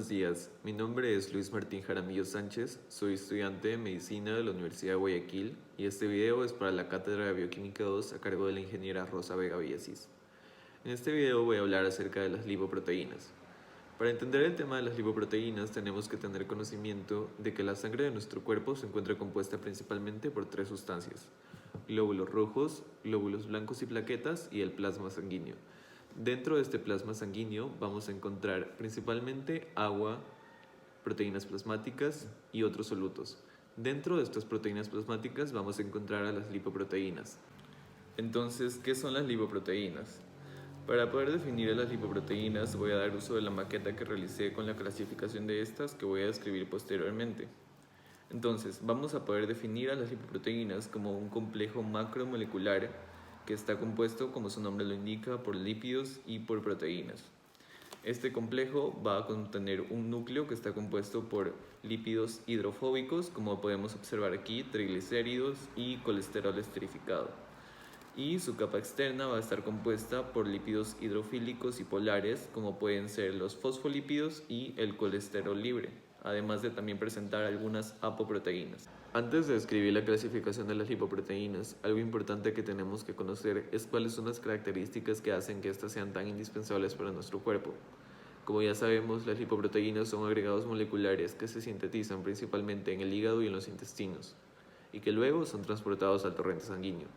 Buenos días, mi nombre es Luis Martín Jaramillo Sánchez, soy estudiante de Medicina de la Universidad de Guayaquil y este video es para la Cátedra de Bioquímica 2 a cargo de la ingeniera Rosa Vega Villasís. En este video voy a hablar acerca de las lipoproteínas. Para entender el tema de las lipoproteínas tenemos que tener conocimiento de que la sangre de nuestro cuerpo se encuentra compuesta principalmente por tres sustancias: glóbulos rojos, glóbulos blancos y plaquetas y el plasma sanguíneo. Dentro de este plasma sanguíneo vamos a encontrar principalmente agua, proteínas plasmáticas y otros solutos. Dentro de estas proteínas plasmáticas vamos a encontrar a las lipoproteínas. Entonces, ¿qué son las lipoproteínas? Para poder definir a las lipoproteínas voy a dar uso de la maqueta que realicé con la clasificación de estas que voy a describir posteriormente. Entonces, vamos a poder definir a las lipoproteínas como un complejo macromolecular que está compuesto, como su nombre lo indica, por lípidos y por proteínas. Este complejo va a contener un núcleo que está compuesto por lípidos hidrofóbicos, como podemos observar aquí, triglicéridos y colesterol esterificado. Y su capa externa va a estar compuesta por lípidos hidrofílicos y polares, como pueden ser los fosfolípidos y el colesterol libre, además de también presentar algunas apoproteínas. Antes de describir la clasificación de las lipoproteínas, algo importante que tenemos que conocer es cuáles son las características que hacen que estas sean tan indispensables para nuestro cuerpo. Como ya sabemos, las lipoproteínas son agregados moleculares que se sintetizan principalmente en el hígado y en los intestinos, y que luego son transportados al torrente sanguíneo.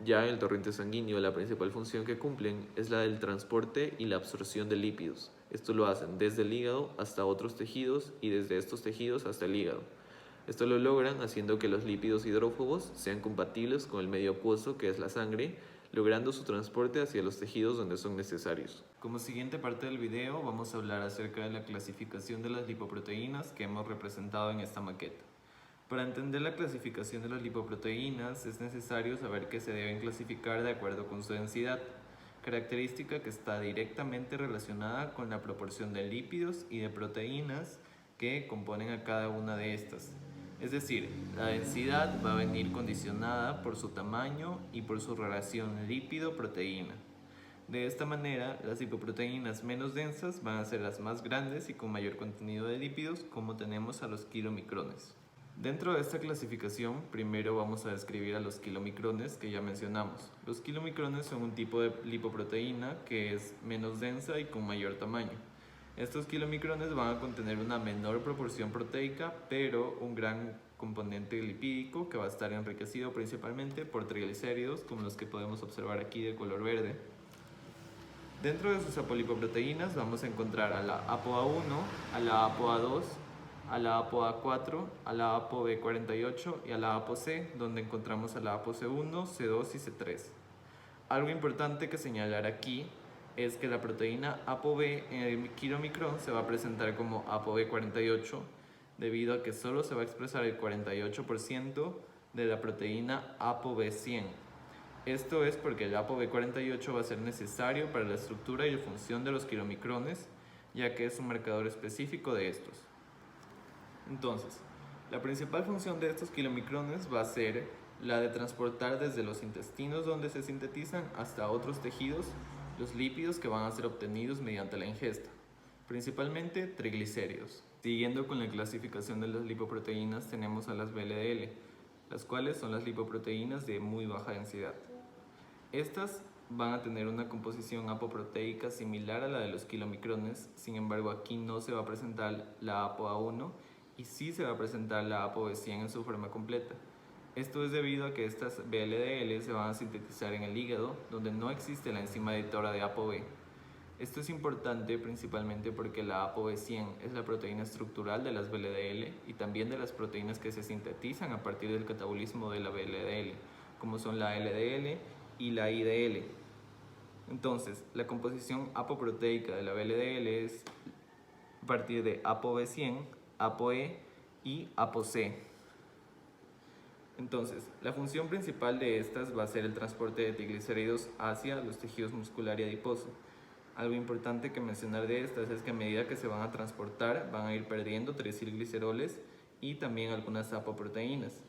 Ya en el torrente sanguíneo, la principal función que cumplen es la del transporte y la absorción de lípidos. Esto lo hacen desde el hígado hasta otros tejidos y desde estos tejidos hasta el hígado. Esto lo logran haciendo que los lípidos hidrófobos sean compatibles con el medio acuoso, que es la sangre, logrando su transporte hacia los tejidos donde son necesarios. Como siguiente parte del video vamos a hablar acerca de la clasificación de las lipoproteínas que hemos representado en esta maqueta. Para entender la clasificación de las lipoproteínas es necesario saber que se deben clasificar de acuerdo con su densidad, característica que está directamente relacionada con la proporción de lípidos y de proteínas que componen a cada una de estas. Es decir, la densidad va a venir condicionada por su tamaño y por su relación lípido-proteína. De esta manera, las lipoproteínas menos densas van a ser las más grandes y con mayor contenido de lípidos, como tenemos a los kilomicrones. Dentro de esta clasificación, primero vamos a describir a los kilomicrones que ya mencionamos. Los kilomicrones son un tipo de lipoproteína que es menos densa y con mayor tamaño. Estos kilomicrones van a contener una menor proporción proteica, pero un gran componente lipídico que va a estar enriquecido principalmente por triglicéridos, como los que podemos observar aquí de color verde. Dentro de sus apolipoproteínas vamos a encontrar a la ApoA1, a la ApoA2, a la ApoA4, a la ApoB48 y a la ApoC, donde encontramos a la ApoC1, C2 y C3. Algo importante que señalar aquí es que la proteína ApoB en el kilomicrón se va a presentar como ApoB48 debido a que solo se va a expresar el 48% de la proteína ApoB100. Esto es porque el ApoB48 va a ser necesario para la estructura y la función de los kilomicrones, ya que es un marcador específico de estos. Entonces, la principal función de estos kilomicrones va a ser la de transportar desde los intestinos donde se sintetizan hasta otros tejidos los lípidos que van a ser obtenidos mediante la ingesta, principalmente triglicéridos. Siguiendo con la clasificación de las lipoproteínas tenemos a las VLDL, las cuales son las lipoproteínas de muy baja densidad. Estas van a tener una composición apoproteica similar a la de los kilomicrones, sin embargo aquí no se va a presentar la ApoA1 y sí se va a presentar la ApoB100 en su forma completa. Esto es debido a que estas VLDL se van a sintetizar en el hígado, donde no existe la enzima editora de ApoB. Esto es importante principalmente porque la ApoB100 es la proteína estructural de las VLDL y también de las proteínas que se sintetizan a partir del catabolismo de la VLDL, como son la LDL y la IDL. Entonces, la composición apoproteica de la VLDL es a partir de ApoB100, ApoE y ApoC. Entonces, la función principal de estas va a ser el transporte de triglicéridos hacia los tejidos muscular y adiposo. Algo importante que mencionar de estas es que a medida que se van a transportar, van a ir perdiendo triacilgliceroles y también algunas apoproteínas.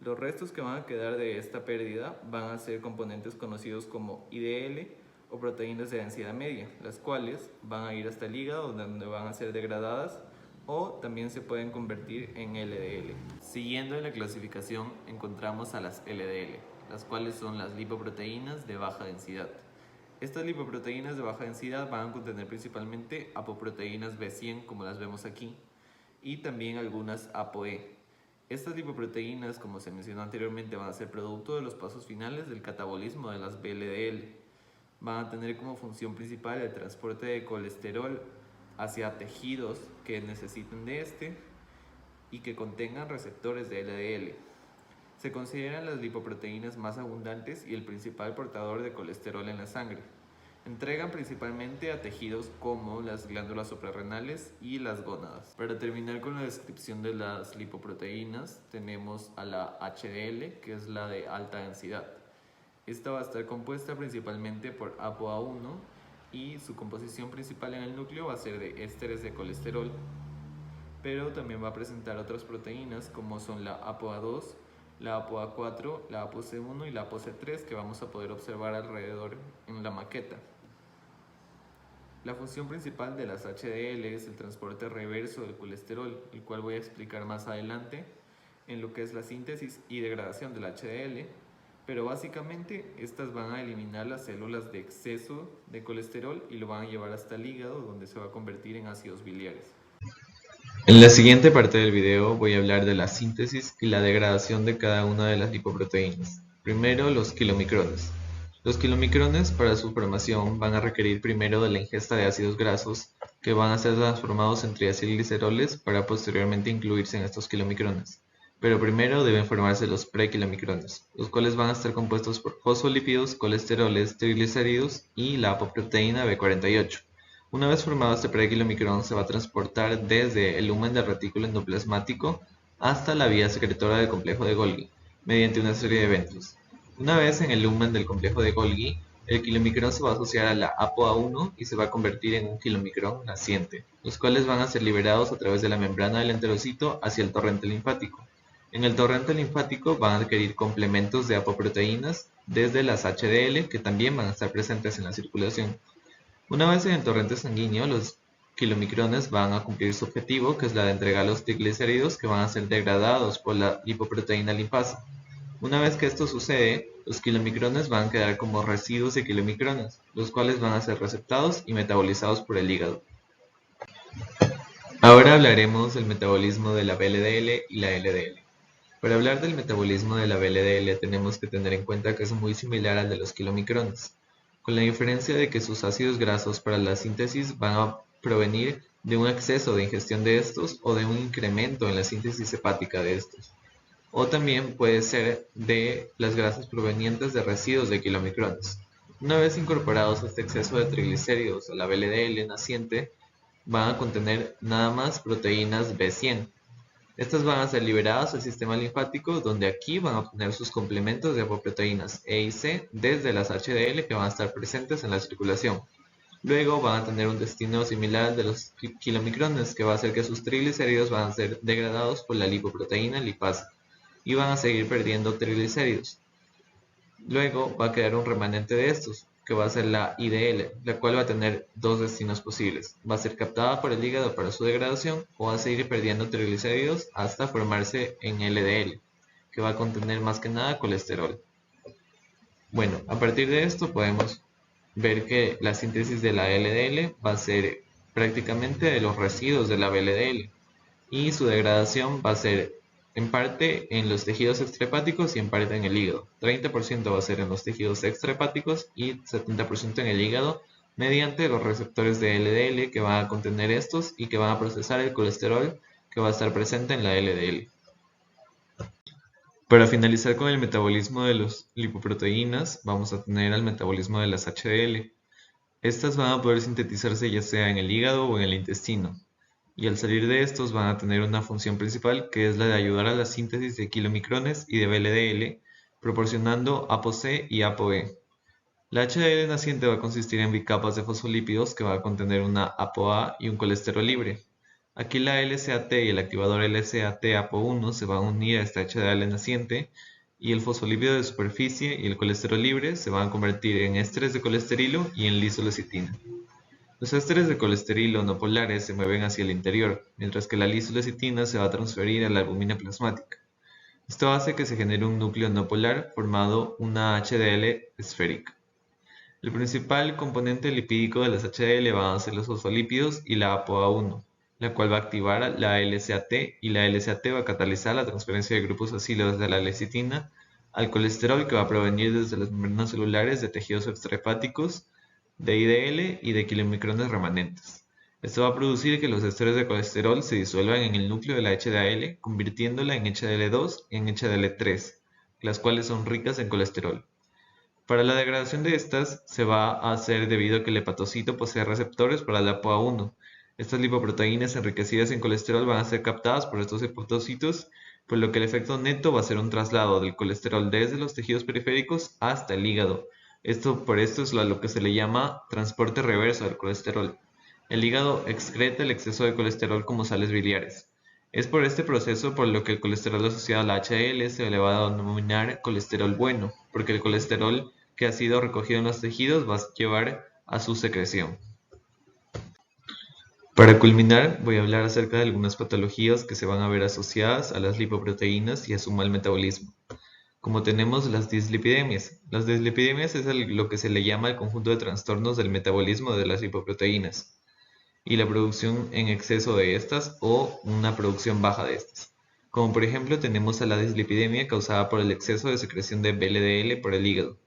Los restos que van a quedar de esta pérdida van a ser componentes conocidos como IDL o proteínas de densidad media, las cuales van a ir hasta el hígado donde van a ser degradadas o también se pueden convertir en LDL. Siguiendo la clasificación encontramos a las LDL, las cuales son las lipoproteínas de baja densidad. Estas lipoproteínas de baja densidad van a contener principalmente apoproteínas B100 como las vemos aquí y también algunas ApoE. Estas lipoproteínas, como se mencionó anteriormente, van a ser producto de los pasos finales del catabolismo de las VLDL. Van a tener como función principal el transporte de colesterol hacia tejidos que necesiten de este y que contengan receptores de LDL. Se consideran las lipoproteínas más abundantes y el principal portador de colesterol en la sangre. Entregan principalmente a tejidos como las glándulas suprarrenales y las gónadas. Para terminar con la descripción de las lipoproteínas, tenemos a la HDL, que es la de alta densidad. Esta va a estar compuesta principalmente por ApoA1 y su composición principal en el núcleo va a ser de ésteres de colesterol, pero también va a presentar otras proteínas como son la ApoA2, la ApoA4, la ApoC1 y la ApoC3 que vamos a poder observar alrededor en la maqueta. La función principal de las HDL es el transporte reverso del colesterol, el cual voy a explicar más adelante en lo que es la síntesis y degradación del HDL, pero básicamente estas van a eliminar las células de exceso de colesterol y lo van a llevar hasta el hígado donde se va a convertir en ácidos biliares. En la siguiente parte del video voy a hablar de la síntesis y la degradación de cada una de las lipoproteínas. Primero, los kilomicrones. Los kilomicrones para su formación van a requerir primero de la ingesta de ácidos grasos que van a ser transformados en triacilgliceroles para posteriormente incluirse en estos kilomicrones. Pero primero deben formarse los prequilomicrones, los cuales van a estar compuestos por fosfolípidos, colesteroles, triglicéridos y la apoproteína B48. Una vez formado este prequilomicrón se va a transportar desde el lumen del retículo endoplasmático hasta la vía secretora del complejo de Golgi, mediante una serie de eventos. Una vez en el lumen del complejo de Golgi, el kilomicrón se va a asociar a la ApoA1 y se va a convertir en un kilomicrón naciente, los cuales van a ser liberados a través de la membrana del enterocito hacia el torrente linfático. En el torrente linfático van a adquirir complementos de apoproteínas desde las HDL que también van a estar presentes en la circulación. Una vez en el torrente sanguíneo, los kilomicrones van a cumplir su objetivo, que es la de entregar los triglicéridos que van a ser degradados por la lipoproteína lipasa. Una vez que esto sucede, los kilomicrones van a quedar como residuos de kilomicrones, los cuales van a ser receptados y metabolizados por el hígado. Ahora hablaremos del metabolismo de la VLDL y la LDL. Para hablar del metabolismo de la VLDL tenemos que tener en cuenta que es muy similar al de los kilomicrones, con la diferencia de que sus ácidos grasos para la síntesis van a provenir de un exceso de ingestión de estos o de un incremento en la síntesis hepática de estos. O también puede ser de las grasas provenientes de residuos de kilomicrones. Una vez incorporados este exceso de triglicéridos a la VLDL naciente, van a contener nada más proteínas B100. Estas van a ser liberadas al sistema linfático, donde aquí van a obtener sus complementos de apoproteínas E y C desde las HDL que van a estar presentes en la circulación. Luego van a tener un destino similar al de los kilomicrones, que va a hacer que sus triglicéridos van a ser degradados por la lipoproteína lipasa y van a seguir perdiendo triglicéridos. Luego va a quedar un remanente de estos, que va a ser la IDL, la cual va a tener dos destinos posibles. Va a ser captada por el hígado para su degradación o va a seguir perdiendo triglicéridos hasta formarse en LDL, que va a contener más que nada colesterol. Bueno, a partir de esto podemos ver que la síntesis de la LDL va a ser prácticamente de los residuos de la VLDL y su degradación va a ser en parte en los tejidos extrahepáticos y en parte en el hígado. 30% va a ser en los tejidos extrahepáticos y 70% en el hígado mediante los receptores de LDL que van a contener estos y que van a procesar el colesterol que va a estar presente en la LDL. Para finalizar con el metabolismo de las lipoproteínas, vamos a tener el metabolismo de las HDL. Estas van a poder sintetizarse ya sea en el hígado o en el intestino. Y al salir de estos van a tener una función principal que es la de ayudar a la síntesis de kilomicrones y de VLDL, proporcionando ApoC y ApoE. La HDL naciente va a consistir en bicapas de fosfolípidos que va a contener una ApoA y un colesterol libre. Aquí la LCAT y el activador LCAT APO1 se van a unir a esta HDL naciente y el fosfolípido de superficie y el colesterol libre se van a convertir en ésteres de colesterilo y en lisolecitina. Los ésteres de colesterilo no polares se mueven hacia el interior, mientras que la lisolecitina se va a transferir a la albúmina plasmática. Esto hace que se genere un núcleo no polar formado una HDL esférica. El principal componente lipídico de las HDL van a ser los fosfolípidos y la ApoA1, la cual va a activar la LCAT y la LCAT va a catalizar la transferencia de grupos acílados de la lecitina al colesterol que va a provenir desde las membranas celulares de tejidos extrahepáticos, de IDL y de kilomicrones remanentes. Esto va a producir que los ésteres de colesterol se disuelvan en el núcleo de la HDL, convirtiéndola en HDL2 y en HDL3, las cuales son ricas en colesterol. Para la degradación de estas se va a hacer debido a que el hepatocito posee receptores para la ApoA1. Estas lipoproteínas enriquecidas en colesterol van a ser captadas por estos hepatocitos, por lo que el efecto neto va a ser un traslado del colesterol desde los tejidos periféricos hasta el hígado. Por esto es lo que se le llama transporte reverso del colesterol. El hígado excreta el exceso de colesterol como sales biliares. Es por este proceso por lo que el colesterol asociado a la HDL se le va a denominar colesterol bueno, porque el colesterol que ha sido recogido en los tejidos va a llevar a su secreción. Para culminar, voy a hablar acerca de algunas patologías que se van a ver asociadas a las lipoproteínas y a su mal metabolismo. Como tenemos las dislipidemias. Las dislipidemias es lo que se le llama el conjunto de trastornos del metabolismo de las lipoproteínas y la producción en exceso de estas o una producción baja de estas. Como por ejemplo tenemos a la dislipidemia causada por el exceso de secreción de VLDL por el hígado.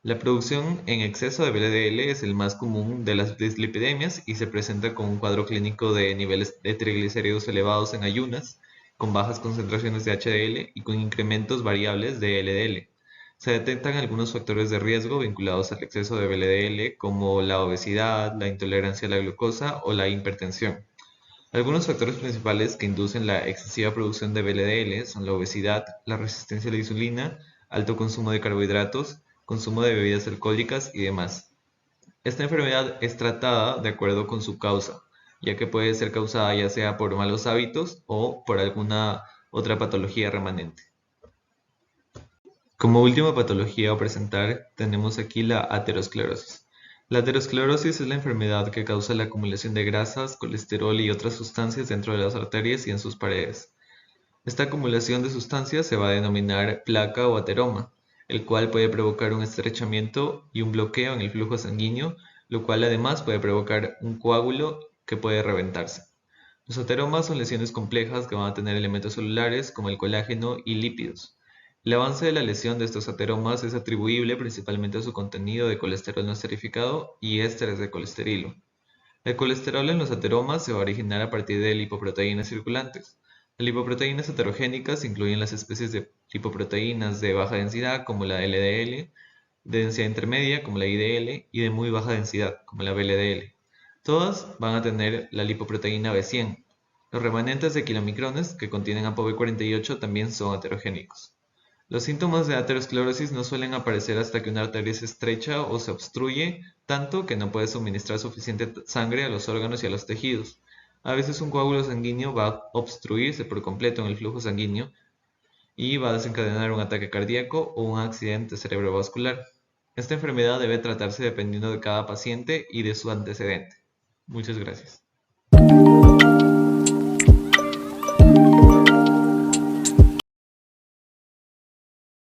La producción en exceso de VLDL es el más común de las dislipidemias y se presenta con un cuadro clínico de niveles de triglicéridos elevados en ayunas, con bajas concentraciones de HDL y con incrementos variables de LDL. Se detectan algunos factores de riesgo vinculados al exceso de VLDL como la obesidad, la intolerancia a la glucosa o la hipertensión. Algunos factores principales que inducen la excesiva producción de VLDL son la obesidad, la resistencia a la insulina, alto consumo de carbohidratos, consumo de bebidas alcohólicas y demás. Esta enfermedad es tratada de acuerdo con su causa, ya que puede ser causada ya sea por malos hábitos o por alguna otra patología remanente. Como última patología a presentar, tenemos aquí la aterosclerosis. La aterosclerosis es la enfermedad que causa la acumulación de grasas, colesterol y otras sustancias dentro de las arterias y en sus paredes. Esta acumulación de sustancias se va a denominar placa o ateroma, el cual puede provocar un estrechamiento y un bloqueo en el flujo sanguíneo, lo cual además puede provocar un coágulo que puede reventarse. Los ateromas son lesiones complejas que van a tener elementos celulares como el colágeno y lípidos. El avance de la lesión de estos ateromas es atribuible principalmente a su contenido de colesterol no esterificado y ésteres de colesterilo. El colesterol en los ateromas se va a originar a partir de lipoproteínas circulantes. Las lipoproteínas heterogénicas incluyen las especies de lipoproteínas de baja densidad como la LDL, de densidad intermedia como la IDL y de muy baja densidad como la VLDL. Todas van a tener la lipoproteína B100. Los remanentes de kilomicrones que contienen ApoB48 también son heterogénicos. Los síntomas de aterosclerosis no suelen aparecer hasta que una arteria se estrecha o se obstruye tanto que no puede suministrar suficiente sangre a los órganos y a los tejidos. A veces un coágulo sanguíneo va a obstruirse por completo en el flujo sanguíneo y va a desencadenar un ataque cardíaco o un accidente cerebrovascular. Esta enfermedad debe tratarse dependiendo de cada paciente y de su antecedente. Muchas gracias.